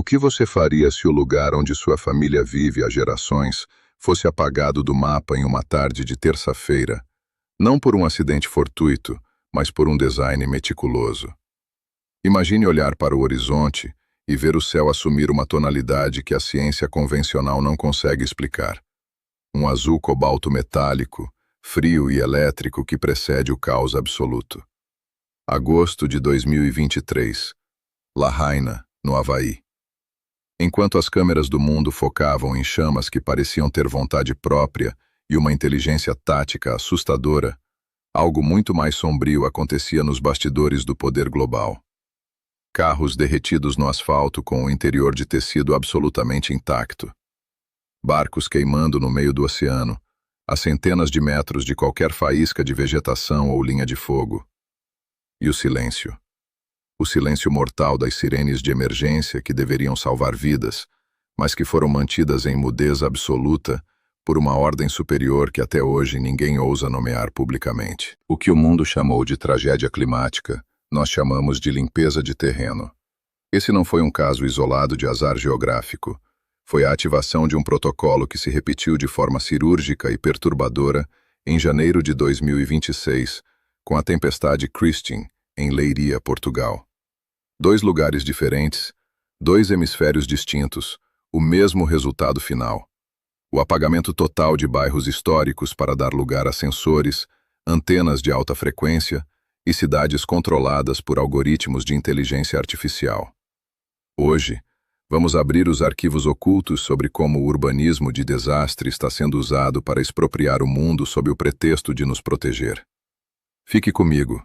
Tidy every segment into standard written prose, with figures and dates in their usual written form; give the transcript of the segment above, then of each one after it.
O que você faria se o lugar onde sua família vive há gerações fosse apagado do mapa em uma tarde de terça-feira, não por um acidente fortuito, mas por um design meticuloso? Imagine olhar para o horizonte e ver o céu assumir uma tonalidade que a ciência convencional não consegue explicar. Um azul cobalto metálico, frio e elétrico que precede o caos absoluto. Agosto de 2023. Lahaina, no Havaí. Enquanto as câmeras do mundo focavam em chamas que pareciam ter vontade própria e uma inteligência tática assustadora, algo muito mais sombrio acontecia nos bastidores do poder global. Carros derretidos no asfalto com o interior de tecido absolutamente intacto. Barcos queimando no meio do oceano, a centenas de metros de qualquer faísca de vegetação ou linha de fogo. E o silêncio. O silêncio mortal das sirenes de emergência que deveriam salvar vidas, mas que foram mantidas em mudez absoluta por uma ordem superior que até hoje ninguém ousa nomear publicamente. O que o mundo chamou de tragédia climática, nós chamamos de limpeza de terreno. Esse não foi um caso isolado de azar geográfico. Foi a ativação de um protocolo que se repetiu de forma cirúrgica e perturbadora em janeiro de 2026, com a tempestade Christine, em Leiria, Portugal. 2 lugares diferentes, 2 hemisférios distintos, o mesmo resultado final. O apagamento total de bairros históricos para dar lugar a sensores, antenas de alta frequência e cidades controladas por algoritmos de inteligência artificial. Hoje, vamos abrir os arquivos ocultos sobre como o urbanismo de desastre está sendo usado para expropriar o mundo sob o pretexto de nos proteger. Fique comigo,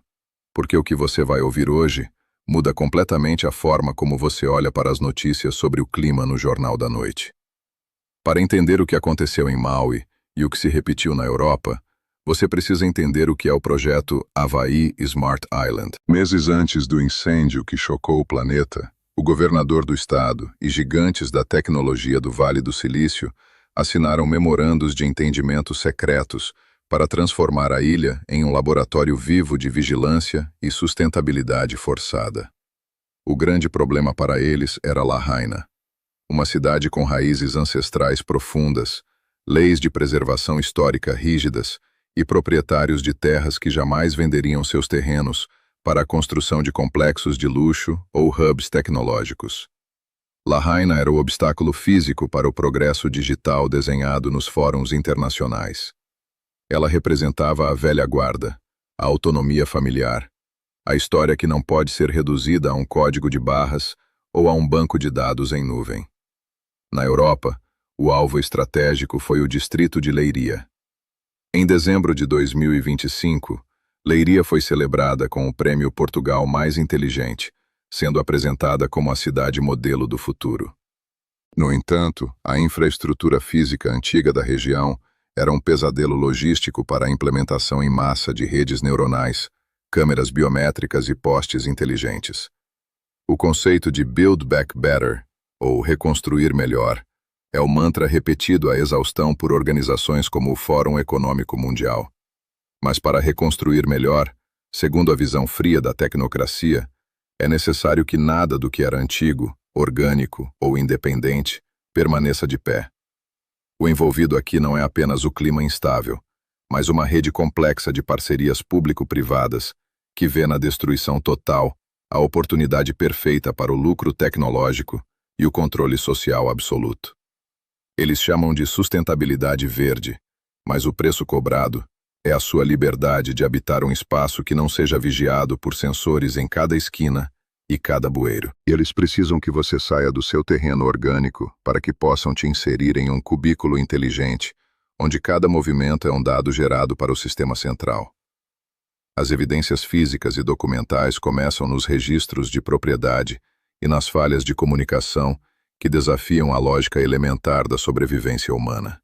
porque o que você vai ouvir hoje muda completamente a forma como você olha para as notícias sobre o clima no Jornal da Noite. Para entender o que aconteceu em Maui e o que se repetiu na Europa, você precisa entender o que é o projeto Havaí Smart Island. Meses antes do incêndio que chocou o planeta, o governador do estado e gigantes da tecnologia do Vale do Silício assinaram memorandos de entendimento secretos para transformar a ilha em um laboratório vivo de vigilância e sustentabilidade forçada. O grande problema para eles era Lahaina, uma cidade com raízes ancestrais profundas, leis de preservação histórica rígidas e proprietários de terras que jamais venderiam seus terrenos para a construção de complexos de luxo ou hubs tecnológicos. Lahaina era o obstáculo físico para o progresso digital desenhado nos fóruns internacionais. Ela representava a velha guarda, a autonomia familiar, a história que não pode ser reduzida a um código de barras ou a um banco de dados em nuvem. Na Europa, o alvo estratégico foi o distrito de Leiria. Em dezembro de 2025, Leiria foi celebrada com o prêmio Portugal Mais Inteligente, sendo apresentada como a cidade modelo do futuro. No entanto, a infraestrutura física antiga da região era um pesadelo logístico para a implementação em massa de redes neuronais, câmeras biométricas e postes inteligentes. O conceito de Build Back Better, ou reconstruir melhor, é o mantra repetido à exaustão por organizações como o Fórum Econômico Mundial. Mas para reconstruir melhor, segundo a visão fria da tecnocracia, é necessário que nada do que era antigo, orgânico ou independente permaneça de pé. O envolvido aqui não é apenas o clima instável, mas uma rede complexa de parcerias público-privadas que vê na destruição total a oportunidade perfeita para o lucro tecnológico e o controle social absoluto. Eles chamam de sustentabilidade verde, mas o preço cobrado é a sua liberdade de habitar um espaço que não seja vigiado por sensores em cada esquina e cada bueiro. E eles precisam que você saia do seu terreno orgânico para que possam te inserir em um cubículo inteligente, onde cada movimento é um dado gerado para o sistema central. As evidências físicas e documentais começam nos registros de propriedade e nas falhas de comunicação que desafiam a lógica elementar da sobrevivência humana.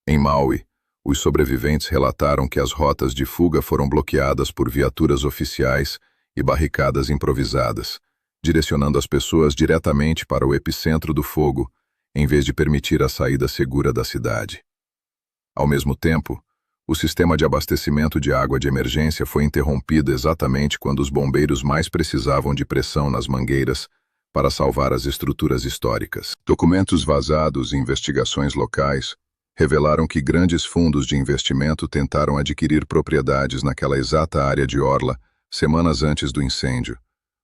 Em Maui, os sobreviventes relataram que as rotas de fuga foram bloqueadas por viaturas oficiais e barricadas improvisadas, direcionando as pessoas diretamente para o epicentro do fogo, em vez de permitir a saída segura da cidade. Ao mesmo tempo, o sistema de abastecimento de água de emergência foi interrompido exatamente quando os bombeiros mais precisavam de pressão nas mangueiras para salvar as estruturas históricas. Documentos vazados e investigações locais revelaram que grandes fundos de investimento tentaram adquirir propriedades naquela exata área de orla semanas antes do incêndio,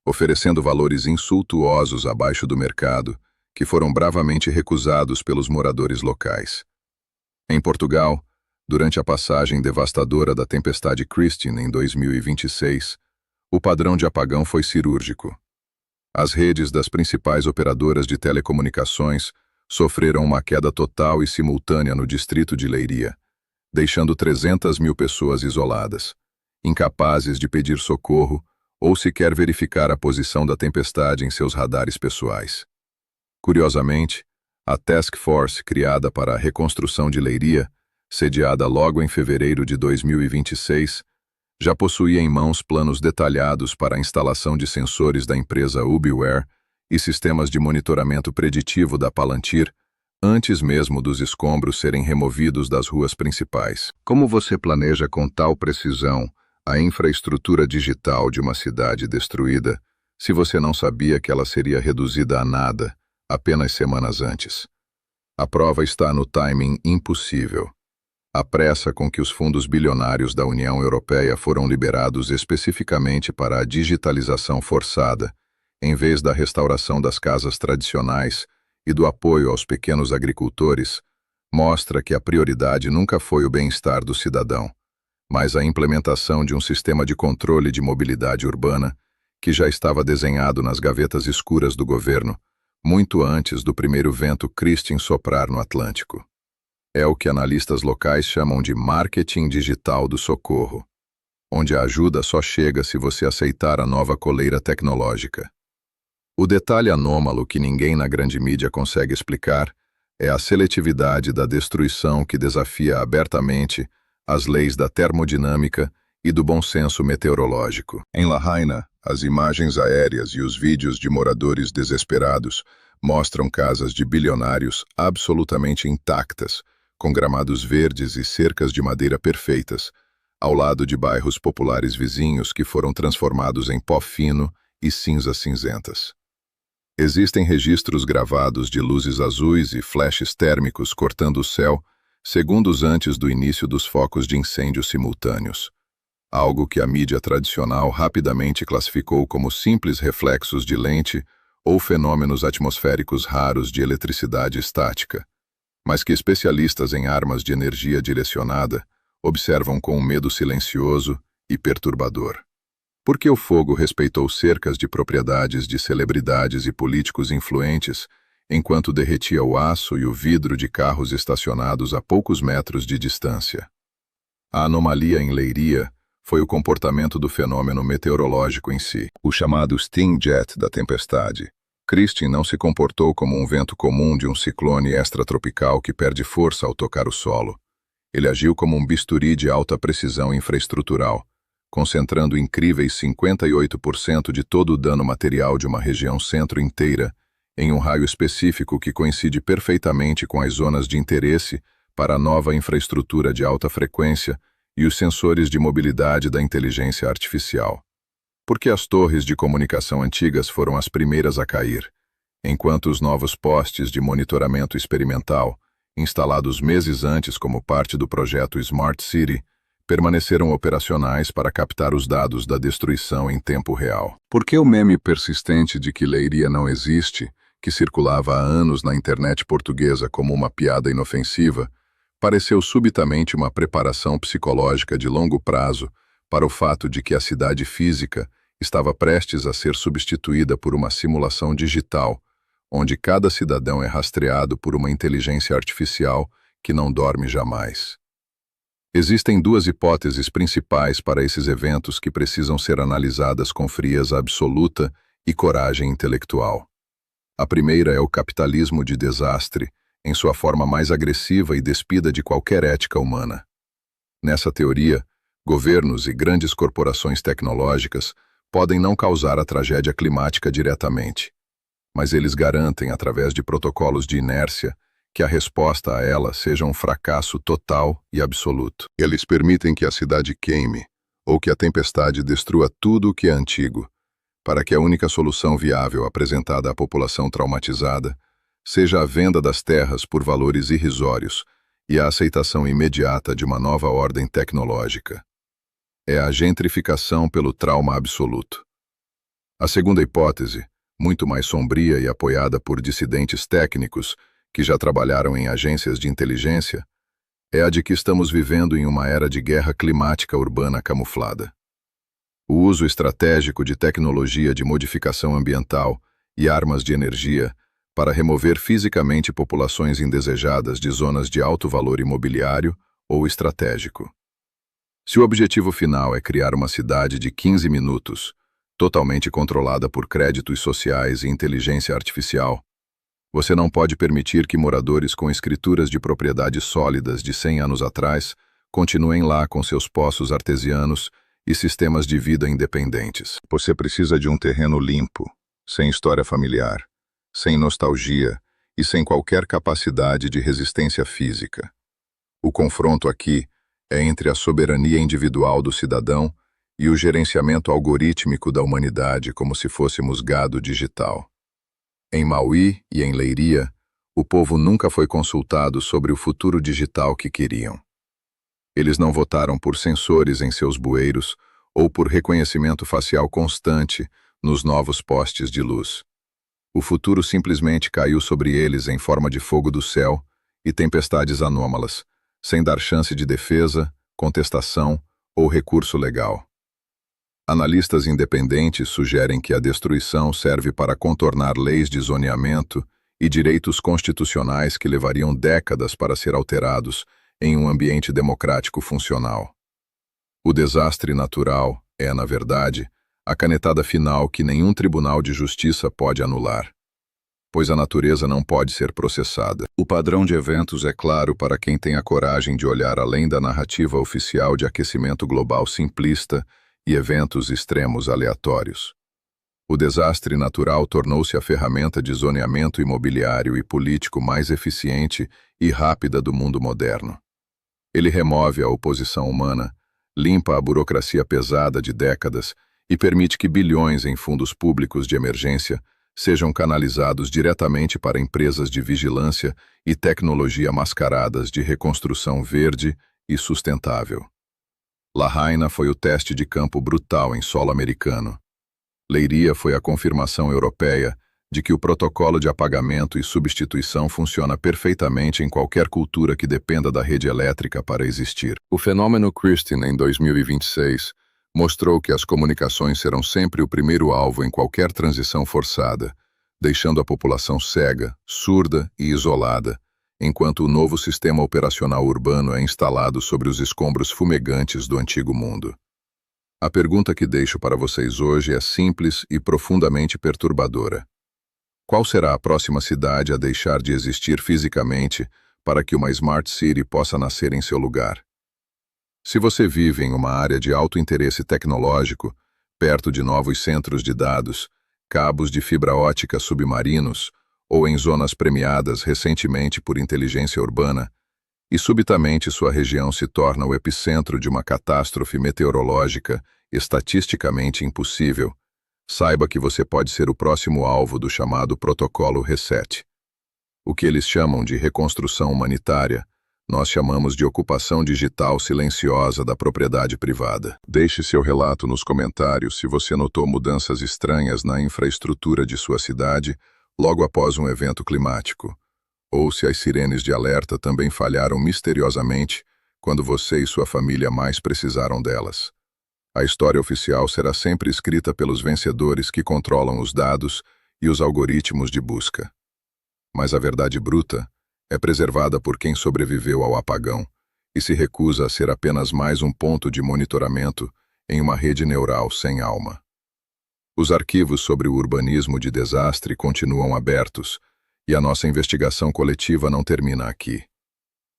oferecendo valores insultuosos abaixo do mercado, que foram bravamente recusados pelos moradores locais. Em Portugal, durante a passagem devastadora da tempestade Christine em 2026, o padrão de apagão foi cirúrgico. As redes das principais operadoras de telecomunicações sofreram uma queda total e simultânea no distrito de Leiria, deixando 300 mil pessoas isoladas, incapazes de pedir socorro ou sequer verificar a posição da tempestade em seus radares pessoais. Curiosamente, a Task Force criada para a reconstrução de Leiria, sediada logo em fevereiro de 2026, já possuía em mãos planos detalhados para a instalação de sensores da empresa Ubiware e sistemas de monitoramento preditivo da Palantir, antes mesmo dos escombros serem removidos das ruas principais. Como você planeja com tal precisão a infraestrutura digital de uma cidade destruída, se você não sabia que ela seria reduzida a nada apenas semanas antes? A prova está no timing impossível. A pressa com que os fundos bilionários da União Europeia foram liberados especificamente para a digitalização forçada, em vez da restauração das casas tradicionais e do apoio aos pequenos agricultores, mostra que a prioridade nunca foi o bem-estar do cidadão, mas a implementação de um sistema de controle de mobilidade urbana que já estava desenhado nas gavetas escuras do governo, muito antes do primeiro vento Christine soprar no Atlântico. É o que analistas locais chamam de marketing digital do socorro, onde a ajuda só chega se você aceitar a nova coleira tecnológica. O detalhe anômalo que ninguém na grande mídia consegue explicar é a seletividade da destruição que desafia abertamente as leis da termodinâmica e do bom senso meteorológico. Em Lahaina, as imagens aéreas e os vídeos de moradores desesperados mostram casas de bilionários absolutamente intactas, com gramados verdes e cercas de madeira perfeitas, ao lado de bairros populares vizinhos que foram transformados em pó fino e cinzas cinzentas. Existem registros gravados de luzes azuis e flashes térmicos cortando o céu segundos antes do início dos focos de incêndio simultâneos, algo que a mídia tradicional rapidamente classificou como simples reflexos de lente ou fenômenos atmosféricos raros de eletricidade estática, mas que especialistas em armas de energia direcionada observam com um medo silencioso e perturbador. Por que o fogo respeitou cercas de propriedades de celebridades e políticos influentes, enquanto derretia o aço e o vidro de carros estacionados a poucos metros de distância? A anomalia em Leiria foi o comportamento do fenômeno meteorológico em si, o chamado Sting Jet da tempestade. Christine não se comportou como um vento comum de um ciclone extratropical que perde força ao tocar o solo. Ele agiu como um bisturi de alta precisão infraestrutural, concentrando incríveis 58% de todo o dano material de uma região centro inteira em um raio específico que coincide perfeitamente com as zonas de interesse para a nova infraestrutura de alta frequência e os sensores de mobilidade da inteligência artificial. Porque as torres de comunicação antigas foram as primeiras a cair, enquanto os novos postes de monitoramento experimental, instalados meses antes como parte do projeto Smart City, permaneceram operacionais para captar os dados da destruição em tempo real. Por que o meme persistente de que Leiria não existe, que circulava há anos na internet portuguesa como uma piada inofensiva, pareceu subitamente uma preparação psicológica de longo prazo para o fato de que a cidade física estava prestes a ser substituída por uma simulação digital, onde cada cidadão é rastreado por uma inteligência artificial que não dorme jamais. Existem duas hipóteses principais para esses eventos que precisam ser analisadas com frieza absoluta e coragem intelectual. A primeira é o capitalismo de desastre, em sua forma mais agressiva e despida de qualquer ética humana. Nessa teoria, governos e grandes corporações tecnológicas podem não causar a tragédia climática diretamente, mas eles garantem, através de protocolos de inércia, que a resposta a ela seja um fracasso total e absoluto. Eles permitem que a cidade queime, ou que a tempestade destrua tudo o que é antigo, para que a única solução viável apresentada à população traumatizada seja a venda das terras por valores irrisórios e a aceitação imediata de uma nova ordem tecnológica. É a gentrificação pelo trauma absoluto. A segunda hipótese, muito mais sombria e apoiada por dissidentes técnicos que já trabalharam em agências de inteligência, é a de que estamos vivendo em uma era de guerra climática urbana camuflada. O uso estratégico de tecnologia de modificação ambiental e armas de energia para remover fisicamente populações indesejadas de zonas de alto valor imobiliário ou estratégico. Se o objetivo final é criar uma cidade de 15 minutos, totalmente controlada por créditos sociais e inteligência artificial, você não pode permitir que moradores com escrituras de propriedade sólidas de 100 anos atrás continuem lá com seus poços artesianos e sistemas de vida independentes. Você precisa de um terreno limpo, sem história familiar, sem nostalgia e sem qualquer capacidade de resistência física. O confronto aqui é entre a soberania individual do cidadão e o gerenciamento algorítmico da humanidade como se fôssemos gado digital. Em Maui e em Leiria, o povo nunca foi consultado sobre o futuro digital que queriam. Eles não votaram por sensores em seus bueiros ou por reconhecimento facial constante nos novos postes de luz. O futuro simplesmente caiu sobre eles em forma de fogo do céu e tempestades anômalas, sem dar chance de defesa, contestação ou recurso legal. Analistas independentes sugerem que a destruição serve para contornar leis de zoneamento e direitos constitucionais que levariam décadas para ser alterados em um ambiente democrático funcional. O desastre natural é, na verdade, a canetada final que nenhum tribunal de justiça pode anular, pois a natureza não pode ser processada. O padrão de eventos é claro para quem tem a coragem de olhar além da narrativa oficial de aquecimento global simplista e eventos extremos aleatórios. O desastre natural tornou-se a ferramenta de zoneamento imobiliário e político mais eficiente e rápida do mundo moderno. Ele remove a oposição humana, limpa a burocracia pesada de décadas e permite que bilhões em fundos públicos de emergência sejam canalizados diretamente para empresas de vigilância e tecnologia mascaradas de reconstrução verde e sustentável. Lahaina foi o teste de campo brutal em solo americano. Leiria foi a confirmação europeia de que o protocolo de apagamento e substituição funciona perfeitamente em qualquer cultura que dependa da rede elétrica para existir. O fenômeno Christine, em 2026, mostrou que as comunicações serão sempre o primeiro alvo em qualquer transição forçada, deixando a população cega, surda e isolada, enquanto o novo sistema operacional urbano é instalado sobre os escombros fumegantes do antigo mundo. A pergunta que deixo para vocês hoje é simples e profundamente perturbadora. Qual será a próxima cidade a deixar de existir fisicamente para que uma Smart City possa nascer em seu lugar? Se você vive em uma área de alto interesse tecnológico, perto de novos centros de dados, cabos de fibra ótica submarinos ou em zonas premiadas recentemente por inteligência urbana, e subitamente sua região se torna o epicentro de uma catástrofe meteorológica estatisticamente impossível, saiba que você pode ser o próximo alvo do chamado Protocolo Reset. O que eles chamam de reconstrução humanitária, nós chamamos de ocupação digital silenciosa da propriedade privada. Deixe seu relato nos comentários se você notou mudanças estranhas na infraestrutura de sua cidade logo após um evento climático, ou se as sirenes de alerta também falharam misteriosamente quando você e sua família mais precisaram delas. A história oficial será sempre escrita pelos vencedores que controlam os dados e os algoritmos de busca. Mas a verdade bruta é preservada por quem sobreviveu ao apagão e se recusa a ser apenas mais um ponto de monitoramento em uma rede neural sem alma. Os arquivos sobre o urbanismo de desastre continuam abertos e a nossa investigação coletiva não termina aqui.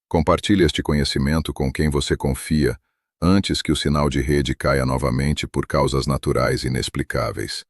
Compartilhe este conhecimento com quem você confia antes que o sinal de rede caia novamente por causas naturais inexplicáveis.